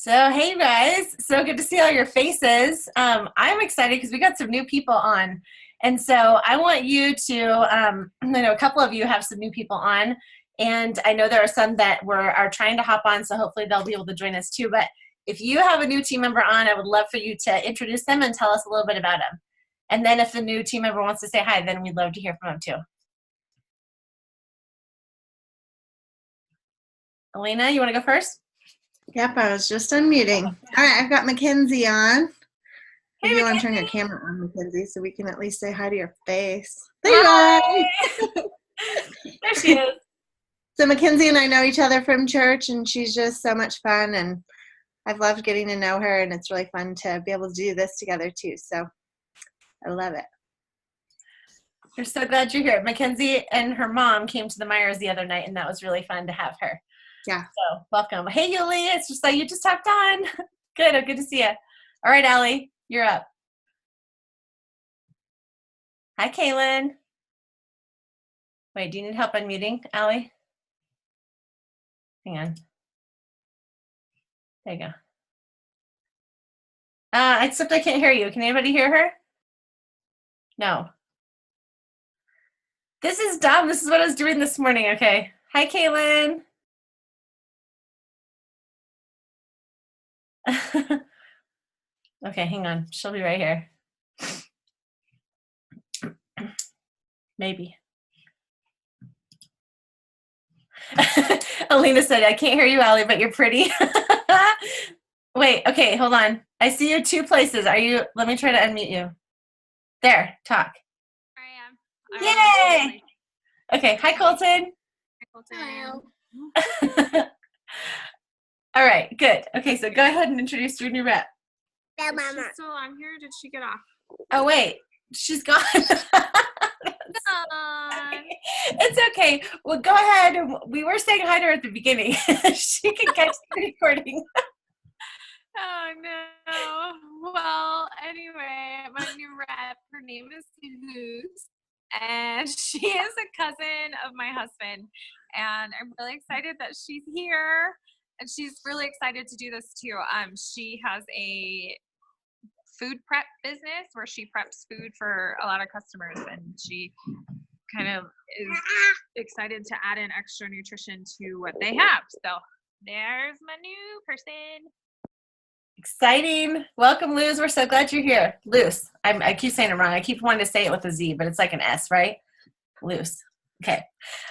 So, hey guys, so good to see all your faces. I'm excited because we got some new people on. And so I want you to, I know a couple of you have some new people on, and I know there are some that are trying to hop on, so hopefully they'll be able to join us too. But if you have a new team member on, I would love for you to introduce them and tell us a little bit about them. And then if the new team member wants to say hi, then we'd love to hear from them too. Alina, you want to go first? Yep, I was just unmuting. All right, I've got Mackenzie on. Hey, Maybe you want to turn your camera on, Mackenzie, so we can at least say hi to your face. There you are. There she is. So Mackenzie and I know each other from church, and she's just so much fun, and I've loved getting to know her, and it's really fun to be able to do this together too. So I love it. We're so glad you're here. Mackenzie and her mom came to the Myers the other night, and that was really fun to have her. Yeah. So welcome. Hey, Yuli. It's just like you just hopped on. Good. Good to see you. All right, Alli, you're up. Hi, Kaylin. Wait, do you need help unmuting, Alli? Hang on. There you go. Except I can't hear you. Can anybody hear her? No. This is dumb. This is what I was doing this morning. Okay. Hi, Kaylin. Okay, hang on. She'll be right here. Maybe. Alina said, I can't hear you, Alli, but you're pretty. Wait, okay, hold on. I see you two places. Let me try to unmute you. There, talk. I am. Yay! Okay, hi, Colton. Hi, Hello. All right, good. Okay, so go ahead and introduce your new rep. Is she still on here? Did she get off? Oh, wait, she's gone. It's okay. Well, go ahead. We were saying hi to her at the beginning. She can catch the recording. Oh, no. Well, anyway, my new rep, her name is Luz, and she is a cousin of my husband. And I'm really excited that she's here. And she's really excited to do this too. She has a food prep business where she preps food for a lot of customers, and she kind of is excited to add in extra nutrition to what they have. So there's my new person. Exciting. Welcome, Luz. We're so glad you're here. Luz. I keep saying it wrong. I keep wanting to say it with a Z, but it's like an S, right? Luz. Okay.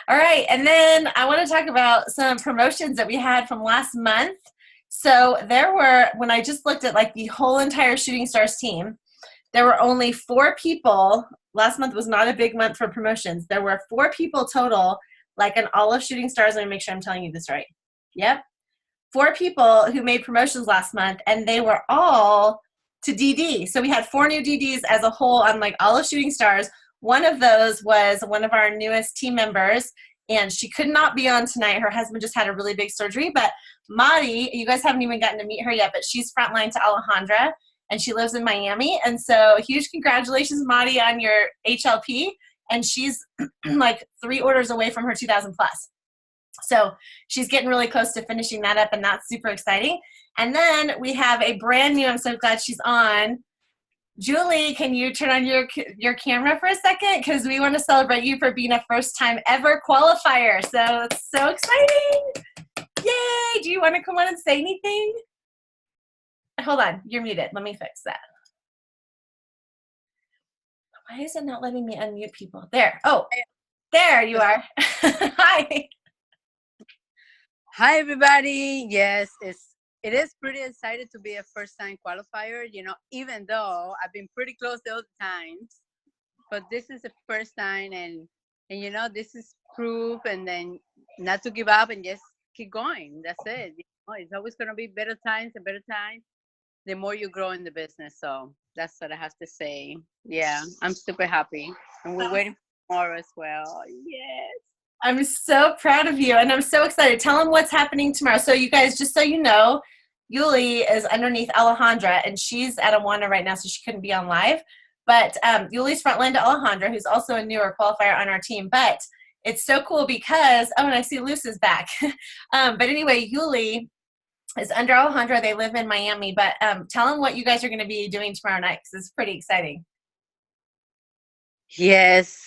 All right. And then I want to talk about some promotions that we had from last month. So there were, when I just looked at like the whole entire Shooting Stars team, there were only 4 people. Last month was not a big month for promotions. There were 4 people total, like in all of Shooting Stars. Let me make sure I'm telling you this right. Yep. 4 people who made promotions last month, and they were all to DD. So we had 4 new DDs as a whole on like all of Shooting Stars. One of those was one of our newest team members, and she could not be on tonight. Her husband just had a really big surgery, but Madi, you guys haven't even gotten to meet her yet, but she's frontline to Alejandra, and she lives in Miami. And so huge congratulations, Madi, on your HLP, and she's like 3 orders away from her 2,000 plus. So she's getting really close to finishing that up, and that's super exciting. And then we have a brand new, I'm so glad she's on. Julie, can you turn on your camera for a second? Because we want to celebrate you for being a first-time ever qualifier. So it's so exciting. Yay! Do you want to come on and say anything? Hold on. You're muted. Let me fix that. Why is it not letting me unmute people? There. Oh, there you are. Hi. Hi, everybody. Yes, it is pretty excited to be a first-time qualifier, even though I've been pretty close the other times. But this is the first time, and this is proof, and then not to give up and just keep going. That's it. It's always going to be better times and better times the more you grow in the business. So that's what I have to say. Yeah, I'm super happy. And we're waiting for tomorrow as well. Yes. I'm so proud of you, and I'm so excited. Tell them what's happening tomorrow. So you guys, just so you know, Yuli is underneath Alejandra, and she's at Awana right now, so she couldn't be on live. But Yuli's frontline to Alejandra, who's also a newer qualifier on our team. But it's so cool because, oh, and I see Luz is back. But anyway, Yuli It's under Alejandro. They live in Miami, but tell them what you guys are going to be doing tomorrow night because it's pretty exciting. Yes.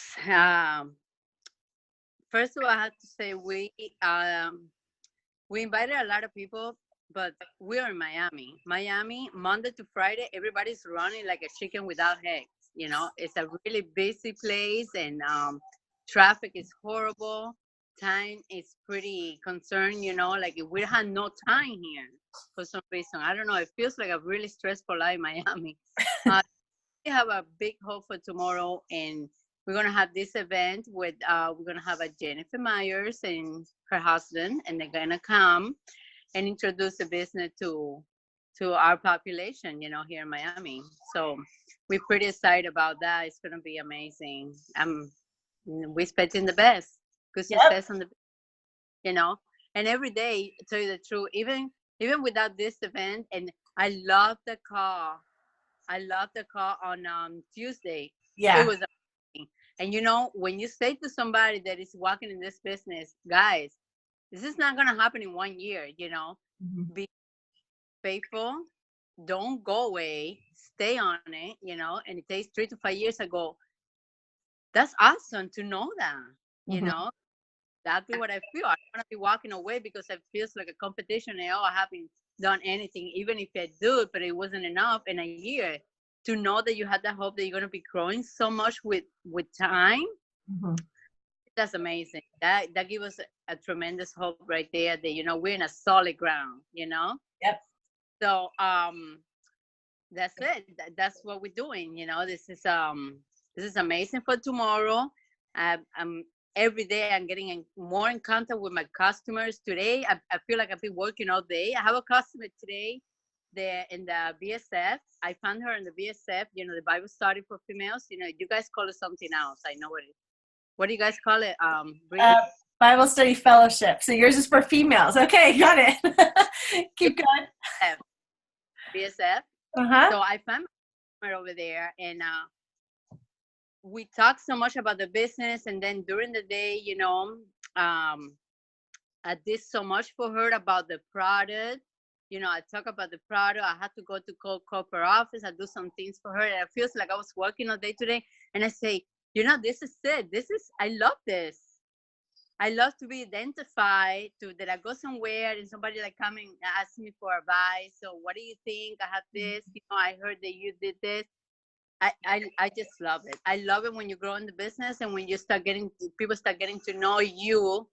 First of all, I have to say we invited a lot of people, but we're in Miami. Miami, Monday to Friday, everybody's running like a chicken without heads. You know, it's a really busy place, and traffic is horrible. Time is pretty concerned. You know, like we have no time here for some reason. I don't know. It feels like a really stressful life in Miami. We have a big hope for tomorrow, and we're gonna have this event with we're gonna have a Jennifer Myers and her husband, and they're gonna come and introduce the business to our population, you know, here in Miami. So we're pretty excited about that. It's gonna be amazing. We're expecting the best, good success on the, you know, and every day, to tell you the truth, even without this event, and I love the call. I love the call on Tuesday. Yeah. It was amazing. And you know, when you say to somebody that is walking in this business, guys, this is not gonna happen in 1 year, you know. Be faithful, don't go away, stay on it, you know, and it takes 3 to 5 years ago. That's awesome to know that, you know. That's what I feel. I don't want to be walking away because it feels like a competition and I haven't done anything, even if I do it, but it wasn't enough in a year. To know that you had that hope that you're going to be growing so much with time, that's amazing. That gives us a tremendous hope right there that, you know, we're in a solid ground, you know. Yep. So that's it. That's what we're doing, you know. This is amazing for tomorrow. I'm every day I'm getting more in contact with my customers. Today I feel like I've been working all day. I have a customer today there in the BSF. I found her in the BSF, you know, the Bible study for females. You know, you guys call it something else. I know what do you guys call it? Bible study fellowship. So yours is for females. Okay, got it. Keep going. BSF. So I found her over there, and we talked so much about the business, and then during the day, you know, I did so much for her about the product. You know, I talk about the product. I had to go to corporate office. I do some things for her, and it feels like I was working all day today. And I say, you know, this is it. I love this. I love to be identified, that I go somewhere and somebody like come and ask me for advice. So what do you think? I have this, you know, I heard that you did this. I just love it. I love it when you grow in the business and when you start people start getting to know you,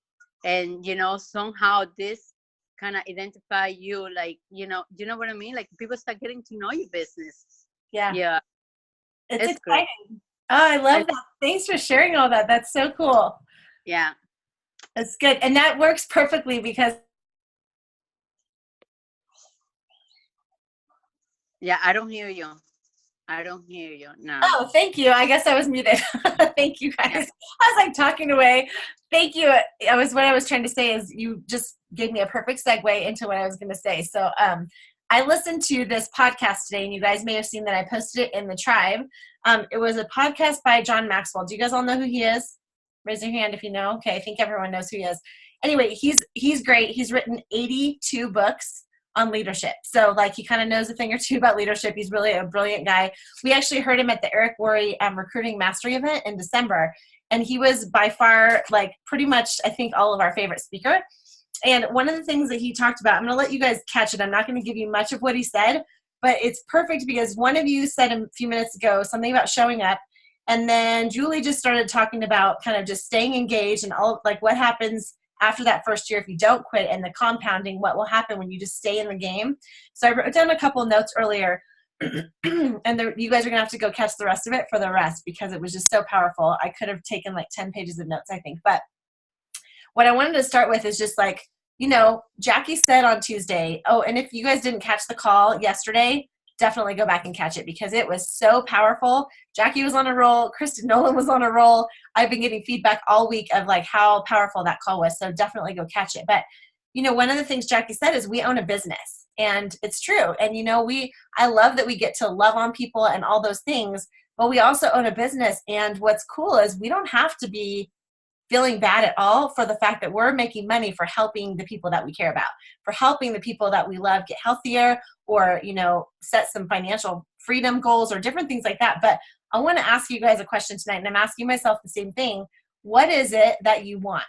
and, you know, somehow this kind of identify you, like, you know what I mean? Like people start getting to know your business. Yeah. It's exciting. Great. Oh, I love that. Thanks for sharing all that. That's so cool. Yeah. That's good. And that works perfectly because yeah, I don't hear you. No. Oh, thank you. I guess I was muted. Thank you, guys. Yeah. I was like talking away. Thank you. What I was trying to say is you just gave me a perfect segue into what I was going to say. So I listened to this podcast today, and you guys may have seen that I posted it in the tribe. It was a podcast by John Maxwell. Do you guys all know who he is? Raise your hand if you know. Okay, I think everyone knows who he is. Anyway, he's great. He's written 82 books on leadership. So like he kind of knows a thing or two about leadership. He's really a brilliant guy. We actually heard him at the Eric Worre recruiting mastery event in December. And he was by far like pretty much, I think, all of our favorite speaker. And one of the things that he talked about, I'm going to let you guys catch it. I'm not going to give you much of what he said, but it's perfect because one of you said a few minutes ago something about showing up. And then Julie just started talking about kind of just staying engaged and all like what happens after that first year if you don't quit, and the compounding, what will happen when you just stay in the game. So I wrote down a couple notes earlier, and you guys are going to have to go catch the rest of it for the rest because it was just so powerful. I could have taken like 10 pages of notes, I think. But what I wanted to start with is just like, you know, Jackie said on Tuesday, oh, and if you guys didn't catch the call yesterday, definitely go back and catch it because it was so powerful. Jackie was on a roll. Kristen Nolan was on a roll. I've been getting feedback all week of like how powerful that call was. So definitely go catch it. But, you know, one of the things Jackie said is we own a business, and it's true. And, you know, I love that we get to love on people and all those things, but we also own a business. And what's cool is we don't have to be feeling bad at all for the fact that we're making money for helping the people that we care about, for helping the people that we love get healthier, or, you know, set some financial freedom goals or different things like that. But I want to ask you guys a question tonight, and I'm asking myself the same thing. What is it that you want?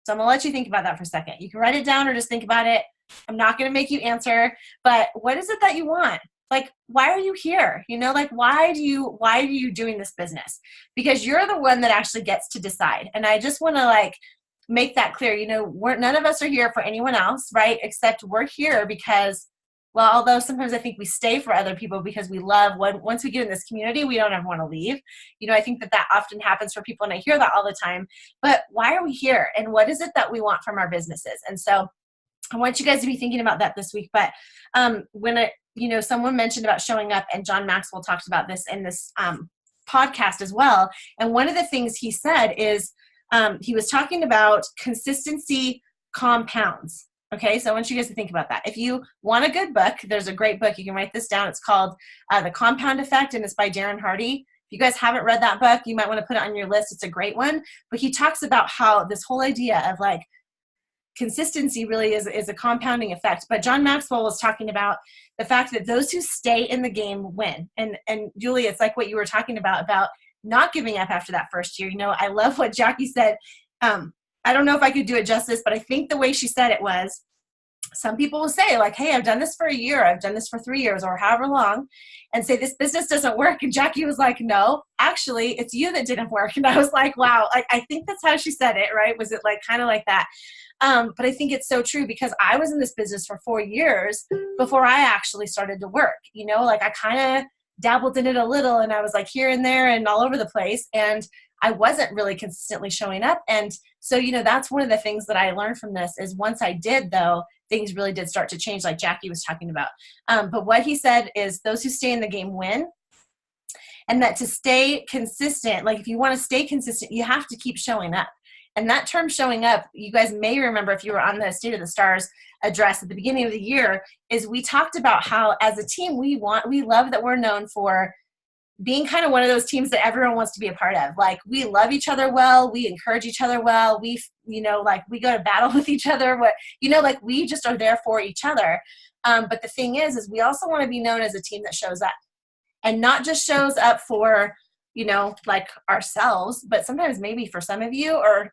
So I'm going to let you think about that for a second. You can write it down or just think about it. I'm not going to make you answer, but what is it that you want? Like, why are you here? You know, like, why are you doing this business? Because you're the one that actually gets to decide. And I just want to like make that clear. You know, none of us are here for anyone else, right? Except we're here because, well, although sometimes I think we stay for other people because we love once we get in this community, we don't ever want to leave. You know, I think that often happens for people, and I hear that all the time. But why are we here? And what is it that we want from our businesses? And so I want you guys to be thinking about that this week. But someone mentioned about showing up, and John Maxwell talked about this in this podcast as well. And one of the things he said is he was talking about consistency compounds. Okay, so I want you guys to think about that. If you want a good book, there's a great book. You can write this down. It's called The Compound Effect, and it's by Darren Hardy. If you guys haven't read that book, you might want to put it on your list. It's a great one. But he talks about how this whole idea of like consistency really is a compounding effect. But John Maxwell was talking about the fact that those who stay in the game win. And Julie, it's like what you were talking about not giving up after that first year. You know, I love what Jackie said. I don't know if I could do it justice, but I think the way she said it was, some people will say like, hey, I've done this for a year, I've done this for 3 years or however long, and say this business doesn't work. And Jackie was like, no, actually it's you that didn't work. And I was like, wow, I think that's how she said it, right? Was it like kind of like that? But I think it's so true, because I was in this business for 4 years before I actually started to work. You know, like I kind of dabbled in it a little, and I was like here and there and all over the place, and I wasn't really consistently showing up. And so, you know, that's one of the things that I learned from this is once I did, though, things really did start to change, like Jackie was talking about. But what he said is those who stay in the game win. And that to stay consistent, like if you want to stay consistent, you have to keep showing up. And that term showing up, you guys may remember if you were on the State of the Stars address at the beginning of the year, is we talked about how as a team, we love that we're known for being kind of one of those teams that everyone wants to be a part of. Like we love each other well, we encourage each other well, we go to battle with each other, like we just are there for each other. But the thing is we also want to be known as a team that shows up, and not just shows up for, like ourselves, but sometimes maybe for some of you, or,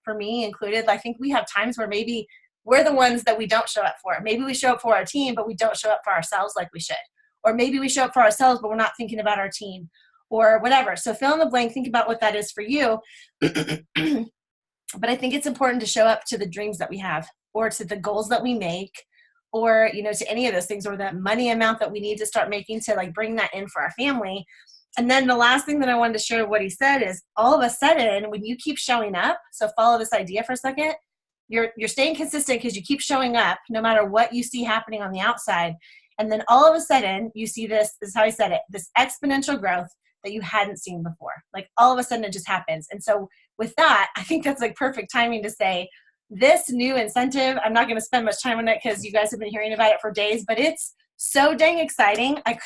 for me included, I think we have times where maybe we're the ones that we don't show up for. Maybe we show up for our team, but we don't show up for ourselves like we should. Or maybe we show up for ourselves, but we're not thinking about our team or whatever. So fill in the blank, think about what that is for you. But I think it's important to show up to the dreams that we have, or to the goals that we make, or, to any of those things, or that money amount that we need to start making to like bring that in for our family. And then the last thing that I wanted to share what he said is all of a sudden, when you keep showing up, so follow this idea for a second, you're staying consistent because you keep showing up no matter what you see happening on the outside. And then all of a sudden you see this is how he said it, this exponential growth that you hadn't seen before. Like all of a sudden it just happens. And so with that, I think that's like perfect timing to say this new incentive, I'm not going to spend much time on it because you guys have been hearing about it for days, but it's so dang exciting. I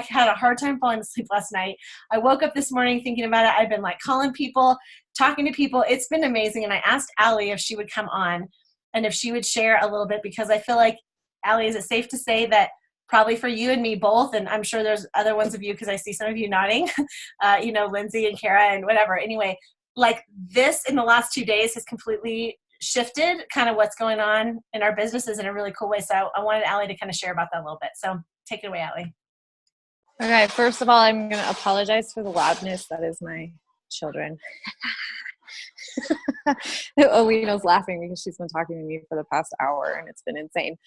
had a hard time falling asleep last night. I woke up this morning thinking about it. I've been like calling people, talking to people. It's been amazing. And I asked Alli if she would come on and if she would share a little bit, because I feel like, Alli, is it safe to say that probably for you and me both, and I'm sure there's other ones of you because I see some of you nodding, Lindsay and Kara and whatever. Anyway, like this in the last 2 days has completely shifted kind of what's going on in our businesses in a really cool way. So I wanted Alli to kind of share about that a little bit. So take it away, Alli. Okay, first of all, I'm going to apologize for the loudness. That is my children. Alina's laughing because she's been talking to me for the past hour and it's been insane.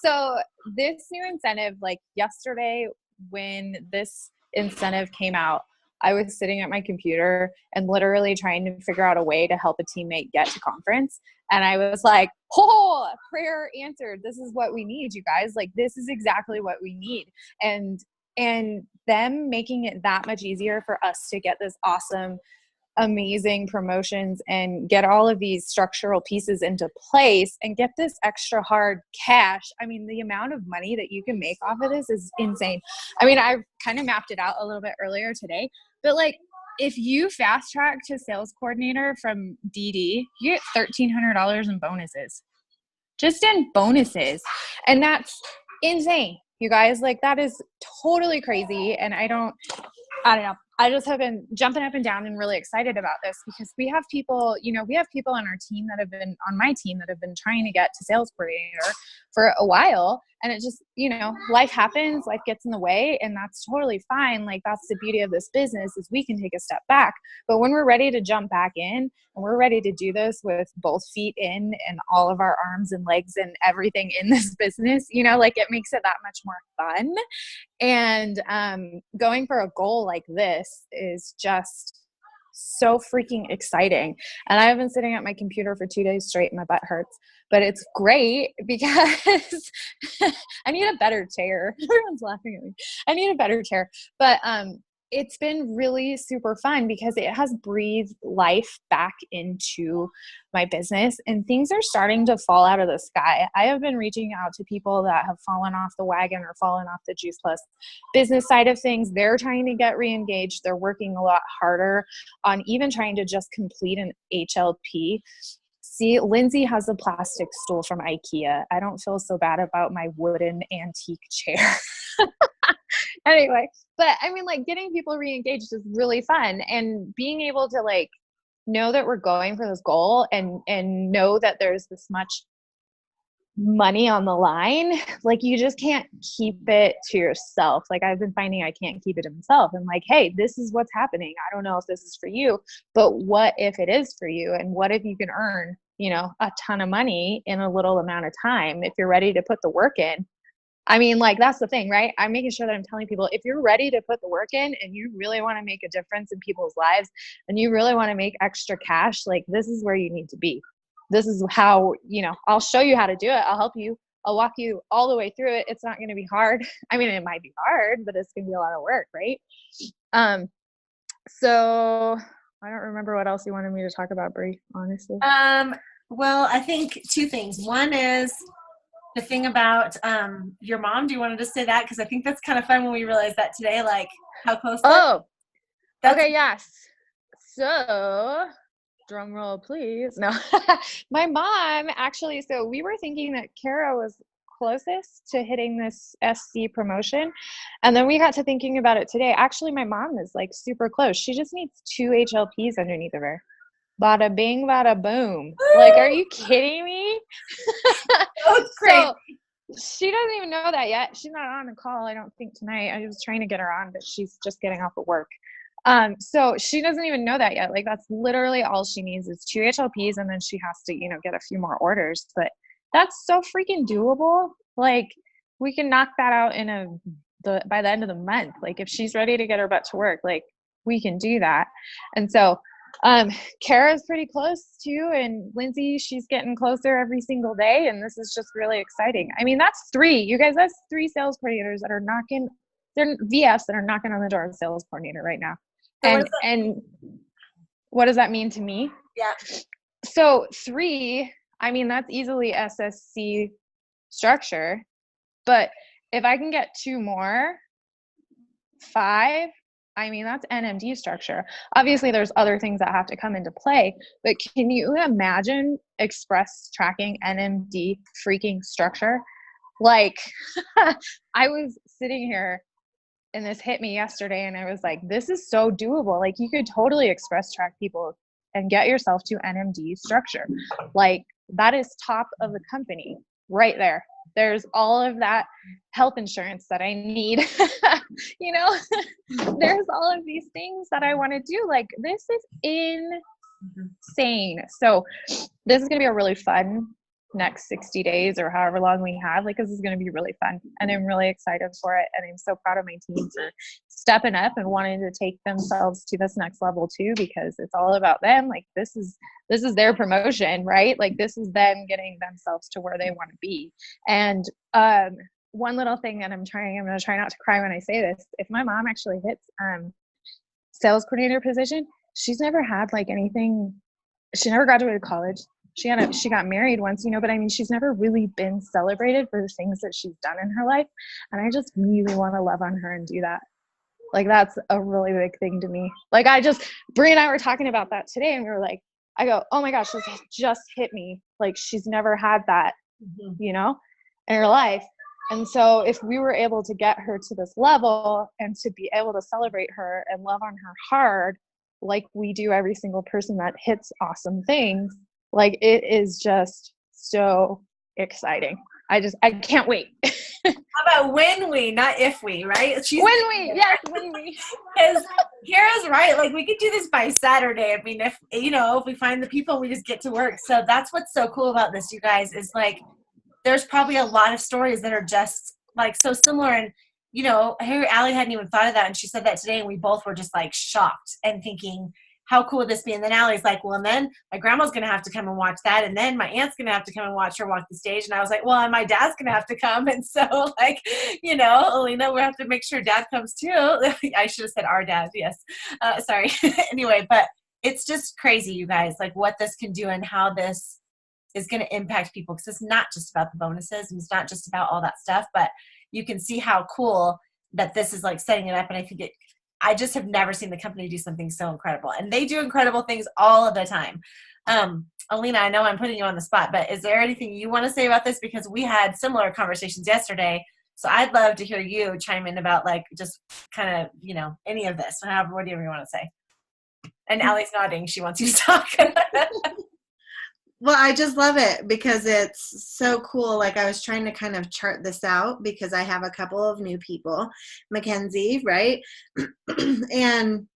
So this new incentive, like yesterday when this incentive came out, I was sitting at my computer and literally trying to figure out a way to help a teammate get to conference. And I was like, oh, prayer answered. This is what we need, you guys. Like, this is exactly what we need. And them making it that much easier for us to get this awesome, amazing promotions and get all of these structural pieces into place and get this extra hard cash. I mean, the amount of money that you can make off of this is insane. I mean, I kind of mapped it out a little bit earlier today, but like if you fast track to sales coordinator from DD, you get $1,300 in bonuses, just in bonuses. And that's insane, you guys. Like, that is totally crazy. And I don't know. I just have been jumping up and down and really excited about this because we have people, we have people on our team that have been on my team that have been trying to get to sales coordinator for a while. And it just, life happens, life gets in the way, and that's totally fine. Like, that's the beauty of this business is we can take a step back. But when we're ready to jump back in and we're ready to do this with both feet in and all of our arms and legs and everything in this business, like, it makes it that much more fun. And going for a goal like this is just so freaking exciting. And I've been sitting at my computer for 2 days straight and my butt hurts, but it's great because I need a better chair. Everyone's laughing at me. I need a better chair. But it's been really super fun because it has breathed life back into my business, and things are starting to fall out of the sky. I have been reaching out to people that have fallen off the wagon or fallen off the Juice Plus business side of things. They're trying to get re-engaged. They're working a lot harder on even trying to just complete an HLP. See, Lindsay has a plastic stool from IKEA. I don't feel so bad about my wooden antique chair. Anyway, but I mean, like, getting people re-engaged is really fun, and being able to like know that we're going for this goal and know that there's this much money on the line, like, you just can't keep it to yourself. Like, I've been finding I can't keep it to myself. And like, hey, this is what's happening. I don't know if this is for you, but what if it is for you? And what if you can earn, a ton of money in a little amount of time if you're ready to put the work in? I mean, like, that's the thing, right? I'm making sure that I'm telling people, if you're ready to put the work in and you really want to make a difference in people's lives and you really want to make extra cash, like, this is where you need to be. This is how, I'll show you how to do it. I'll help you. I'll walk you all the way through it. It's not going to be hard. I mean, it might be hard, but it's going to be a lot of work, right? So I don't remember what else you wanted me to talk about, Brie, honestly. Well, I think two things. One is the thing about your mom. Do you want to just say that? Because I think that's kind of fun when we realized that today, like, how close. Okay, yes. So, drum roll, please. No, my mom actually. So we were thinking that Kara was closest to hitting this SC promotion, and then we got to thinking about it today. Actually, my mom is like super close. She just needs 2 HLPs underneath of her. Bada bing, bada boom. Like, are you kidding me? That's crazy. So she doesn't even know that yet. She's not on the call, I don't think, tonight. I was trying to get her on, but she's just getting off of work. So she doesn't even know that yet. Like, that's literally all she needs is 2 HLPs, and then she has to, get a few more orders. But that's so freaking doable. Like, we can knock that out by the end of the month. Like, if she's ready to get her butt to work, like, we can do that. And so Kara's pretty close too, and Lindsay, she's getting closer every single day, and this is just really exciting. I mean, that's 3. You guys, that's 3 sales coordinators that are knocking. They're VFs that are knocking on the door of sales coordinator right now. So and what does that mean to me? Yeah. So 3, I mean, that's easily SSC structure, but if I can get 2 more, 5, I mean, that's NMD structure. Obviously, there's other things that have to come into play, but can you imagine express tracking NMD freaking structure? Like, I was sitting here and this hit me yesterday, and I was like, this is so doable. Like, you could totally express track people and get yourself to NMD structure. Like, that is top of the company right there. There's all of that health insurance that I need. There's all of these things that I want to do. Like, this is insane. So this is going to be a really fun next 60 days or however long we have. Like, this is going to be really fun, and I'm really excited for it. And I'm so proud of my team for stepping up and wanting to take themselves to this next level too, because it's all about them. Like, this is their promotion, right? Like, this is them getting themselves to where they want to be. And one little thing that I'm going to try not to cry when I say this. If my mom actually hits sales coordinator position, she's never had like anything. She never graduated college. She got married once, but I mean, she's never really been celebrated for the things that she's done in her life. And I just really want to love on her and do that. Like, that's a really big thing to me. Like, Brie and I were talking about that today, and we were like, I go, oh my gosh, this just hit me. Like, she's never had that, you know, in her life. And so if we were able to get her to this level and to be able to celebrate her and love on her hard, like we do every single person that hits awesome things, like, it is just so exciting. I can't wait. How about when we, not if we, right? When we. Because Kara's right. Like, we could do this by Saturday. I mean, if we find the people, we just get to work. So that's what's so cool about this, you guys, is like, there's probably a lot of stories that are just like so similar. And, Allie hadn't even thought of that. And she said that today, and we both were just like shocked and thinking, how cool would this be? And then Allie's like, well, and then my grandma's going to have to come and watch that. And then my aunt's going to have to come and watch her walk the stage. And I was like, well, and my dad's going to have to come. And so, like, Alina, we have to make sure dad comes too. I should have said our dad. Yes. Sorry. Anyway, but it's just crazy, you guys, like what this can do and how this is going to impact people. Because it's not just about the bonuses and it's not just about all that stuff, but you can see how cool that this is like setting it up. And I think I just have never seen the company do something so incredible. And they do incredible things all of the time. Alina, I know I'm putting you on the spot, but is there anything you want to say about this? Because we had similar conversations yesterday. So I'd love to hear you chime in about like just kind of, any of this, whatever you want to say. And Allie's nodding. She wants you to talk. Well, I just love it because it's so cool. Like, I was trying to kind of chart this out because I have a couple of new people, Mackenzie, right? And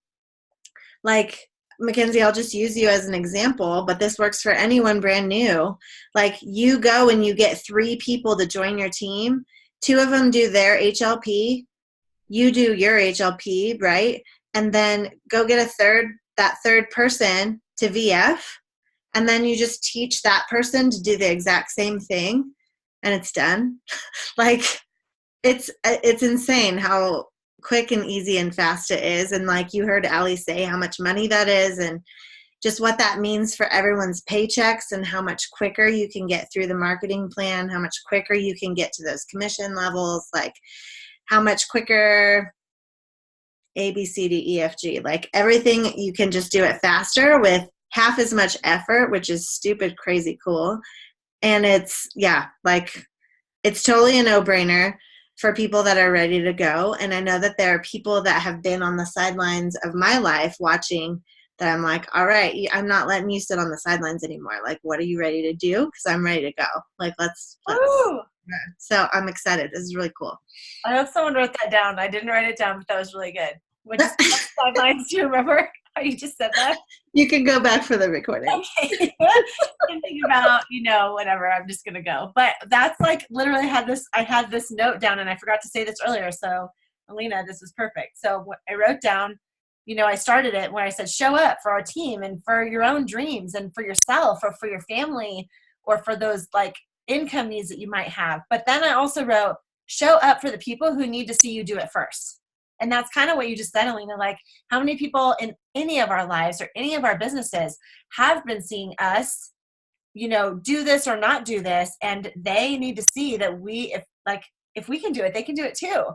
like, Mackenzie, I'll just use you as an example, but this works for anyone brand new. Like, you go and you get 3 people to join your team. 2 of them do their HLP. You do your HLP, right? And then go get that third person to VF. And then you just teach that person to do the exact same thing, and it's done. Like, it's insane how quick and easy and fast it is. And like you heard Allie say how much money that is and just what that means for everyone's paychecks and how much quicker you can get through the marketing plan, how much quicker you can get to those commission levels, like how much quicker A, B, C, D, E, F, G. Like, everything, you can just do it faster with half as much effort, which is stupid, crazy cool. And it's totally a no-brainer for people that are ready to go. And I know that there are people that have been on the sidelines of my life watching that I'm like, all right, I'm not letting you sit on the sidelines anymore. Like, what are you ready to do? Because I'm ready to go. Like, let's so I'm excited. This is really cool. I hope someone wrote that down. I didn't write it down, but that was really good. What is sidelines? Do you remember how you just said that? You can go back for the recording. Okay. I'm thinking about, whatever. I'm just going to go. But that's like literally I had this note down and I forgot to say this earlier. So, Alina, this is perfect. So I wrote down, I started it where I said, show up for our team and for your own dreams and for yourself or for your family or for those like income needs that you might have. But then I also wrote, show up for the people who need to see you do it first. And that's kind of what you just said, Alina, like how many people in any of our lives or any of our businesses have been seeing us, do this or not do this. And they need to see that if we can do it, they can do it too.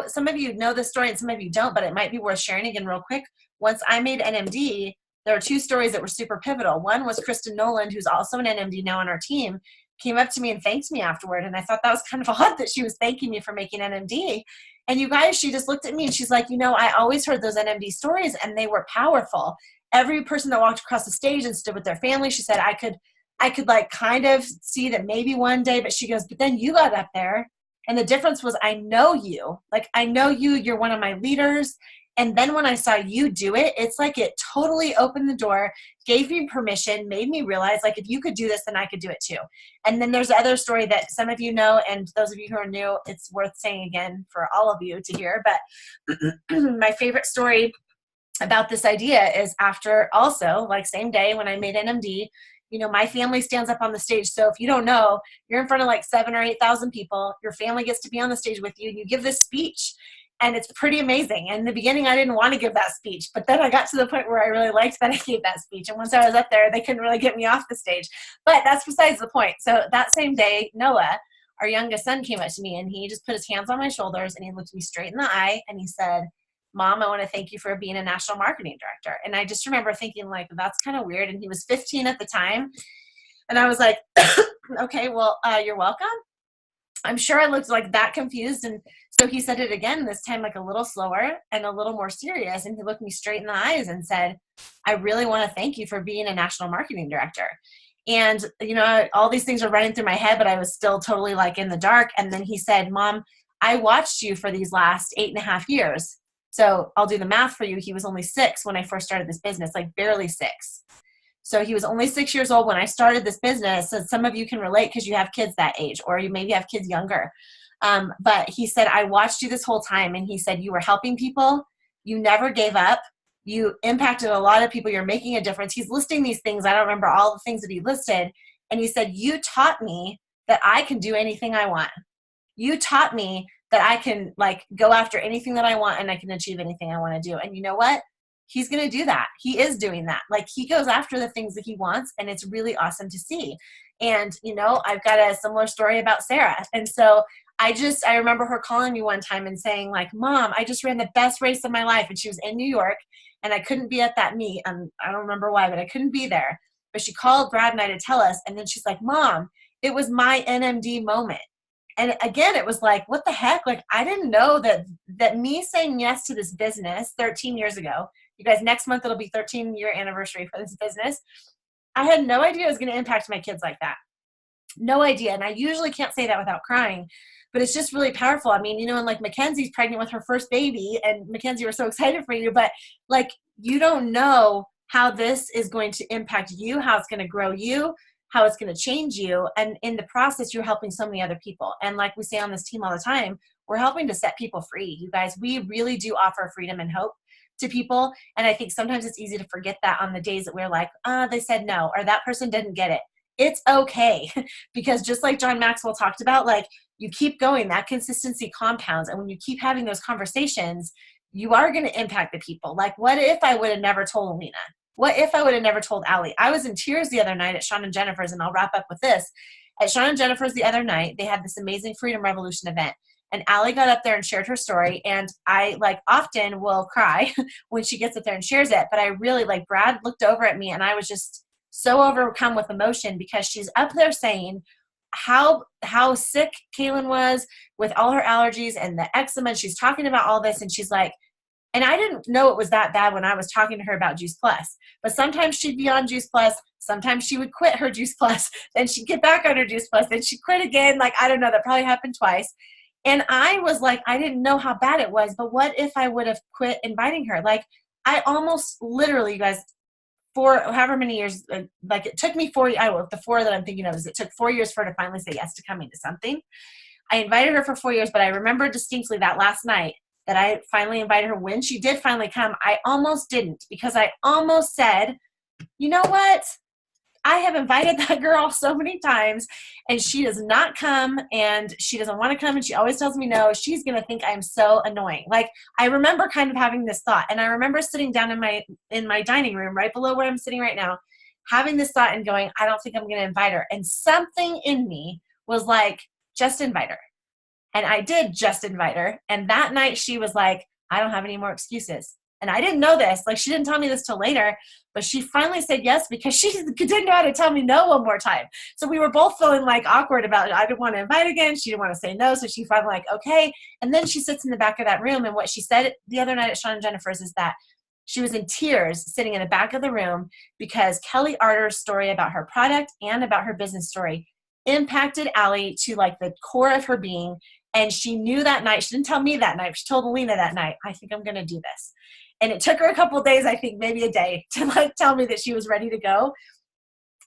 Some of you know this story and some of you don't, but it might be worth sharing again real quick. Once I made NMD, there are 2 stories that were super pivotal. One was Kristen Noland, who's also an NMD now on our team, came up to me and thanked me afterward. And I thought that was kind of odd that she was thanking me for making NMD. And you guys, she just looked at me and she's like, I always heard those NMD stories and they were powerful. Every person that walked across the stage and stood with their family, she said, I could like kind of see that maybe one day, but she goes, but then you got up there. And the difference was, I know you, you're one of my leaders. And then when I saw you do it, it's like it totally opened the door, gave me permission, made me realize, like, if you could do this, then I could do it too. And then there's the other story that some of you know, and those of you who are new, it's worth saying again for all of you to hear. But my favorite story about this idea is after also, like same day when I made NMD, my family stands up on the stage. So if you don't know, you're in front of like 7,000 or 8,000 people. Your family gets to be on the stage with you and you give this speech. And it's pretty amazing. And in the beginning, I didn't want to give that speech. But then I got to the point where I really liked that I gave that speech. And once I was up there, they couldn't really get me off the stage. But that's besides the point. So that same day, Noah, our youngest son, came up to me. And he just put his hands on my shoulders. And he looked me straight in the eye. And he said, Mom, I want to thank you for being a national marketing director. And I just remember thinking like, that's kind of weird. And he was 15 at the time. And I was like, okay, well, you're welcome. I'm sure I looked like that confused. And so he said it again, this time like a little slower and a little more serious. And he looked me straight in the eyes and said, I really want to thank you for being a national marketing director. And, you know, all these things are running through my head, but I was still totally like in the dark. And then he said, Mom, I watched you for these last 8.5 years. So I'll do the math for you. He was only 6 when I first started this business, like barely 6. So he was only 6 years old when I started this business. So some of you can relate because you have kids that age, or you maybe have kids younger. But he said, I watched you this whole time. And he said, you were helping people. You never gave up. You impacted a lot of people. You're making a difference. He's listing these things. I don't remember all the things that he listed. And he said, you taught me that I can do anything I want. You taught me that I can like go after anything that I want and I can achieve anything I want to do. And you know what? He's going to do that. He is doing that. Like he goes after the things that he wants, and it's really awesome to see. And, you know, I've got a similar story about Sarah. And so I remember her calling me one time and saying like, Mom, I just ran the best race of my life. And she was in New York and I couldn't be at that meet. I don't remember why, but I couldn't be there. But she called Brad and I to tell us. And then she's like, Mom, it was my NMD moment. And again, it was like, what the heck? Like, I didn't know that me saying yes to this business 13 years ago, you guys, next month, it'll be 13-year anniversary for this business. I had no idea it was going to impact my kids like that. No idea. And I usually can't say that without crying, but it's just really powerful. I mean, you know, and like Mackenzie's pregnant with her first baby, and Mackenzie, we're so excited for you, but like, you don't know how this is going to impact you, how it's going to grow you, how it's going to change you. And in the process, you're helping so many other people. And like we say on this team all the time, we're helping to set people free. You guys, we really do offer freedom and hope to people. And I think sometimes it's easy to forget that on the days that we're like, they said no, or that person didn't get it. It's okay. Because just like John Maxwell talked about, like you keep going, that consistency compounds. And when you keep having those conversations, you are going to impact the people. Like, what if I would have never told Alina? What if I would have never told Alli? I was in tears the other night at Sean and Jennifer's, and I'll wrap up with this. At Sean and Jennifer's the other night, they had this amazing Freedom Revolution event. And Alli got up there and shared her story. And I like often will cry when she gets up there and shares it. But I really like Brad looked over at me and I was just so overcome with emotion because she's up there saying how sick Kaylin was with all her allergies and the eczema. And she's talking about all this. And she's like, and I didn't know it was that bad when I was talking to her about Juice Plus. But sometimes she'd be on Juice Plus. Sometimes she would quit her Juice Plus. Then she'd get back on her Juice Plus. Then she'd quit again. Like, I don't know. That probably happened twice. And I was like, I didn't know how bad it was, but what if I would have quit inviting her? Like, I almost literally, you guys, for however many years, like it took me 4 years, the 4 that I'm thinking of is it took 4 years for her to finally say yes to coming to something. I invited her for 4 years, but I remember distinctly that last night that I finally invited her. When she did finally come, I almost didn't, because I almost said, you know what? I have invited that girl so many times and she does not come and she doesn't want to come and she always tells me no. She's going to think I'm so annoying. Like, I remember kind of having this thought, and I remember sitting down in my dining room right below where I'm sitting right now, having this thought and going, I don't think I'm going to invite her. And something in me was like, just invite her. And I did just invite her. And that night she was like, I don't have any more excuses. And I didn't know this. Like, she didn't tell me this till later, but she finally said yes because she didn't know how to tell me no one more time. So we were both feeling like awkward about it. I didn't want to invite again. She didn't want to say no. So she finally like, okay. And then she sits in the back of that room. And what she said the other night at Sean and Jennifer's is that she was in tears sitting in the back of the room because Kelly Arter's story about her product and about her business story impacted Alli to like the core of her being. And she knew that night. She didn't tell me that night. She told Alina that night, I think I'm going to do this. And it took her a couple of days, I think maybe a day, to like tell me that she was ready to go.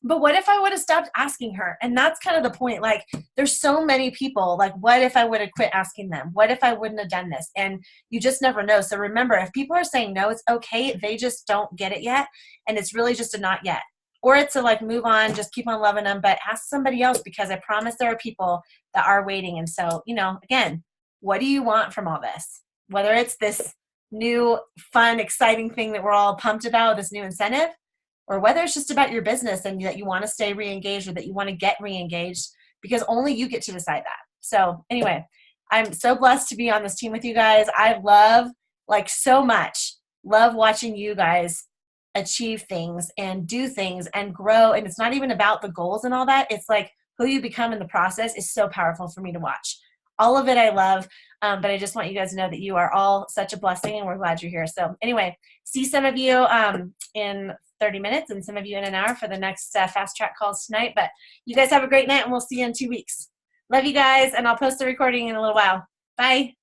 But what if I would have stopped asking her? And that's kind of the point. Like, there's so many people, like, what if I would have quit asking them? What if I wouldn't have done this? And you just never know. So remember, if people are saying no, it's okay. They just don't get it yet. And it's really just a not yet. Or it's a like, move on, just keep on loving them, but ask somebody else, because I promise there are people that are waiting. And so, you know, again, what do you want from all this? Whether it's this new, fun, exciting thing that we're all pumped about, this new incentive, or whether it's just about your business and that you want to stay re-engaged or that you want to get re-engaged, because only you get to decide that. So anyway, I'm so blessed to be on this team with you guys. I love like so much. Love watching you guys achieve things and do things and grow. And it's not even about the goals and all that. It's like who you become in the process is so powerful for me to watch. All of it I love, but I just want you guys to know that you are all such a blessing, and we're glad you're here. So anyway, see some of you in 30 minutes and some of you in an hour for the next fast track calls tonight. But you guys have a great night, and we'll see you in 2 weeks. Love you guys, and I'll post the recording in a little while. Bye.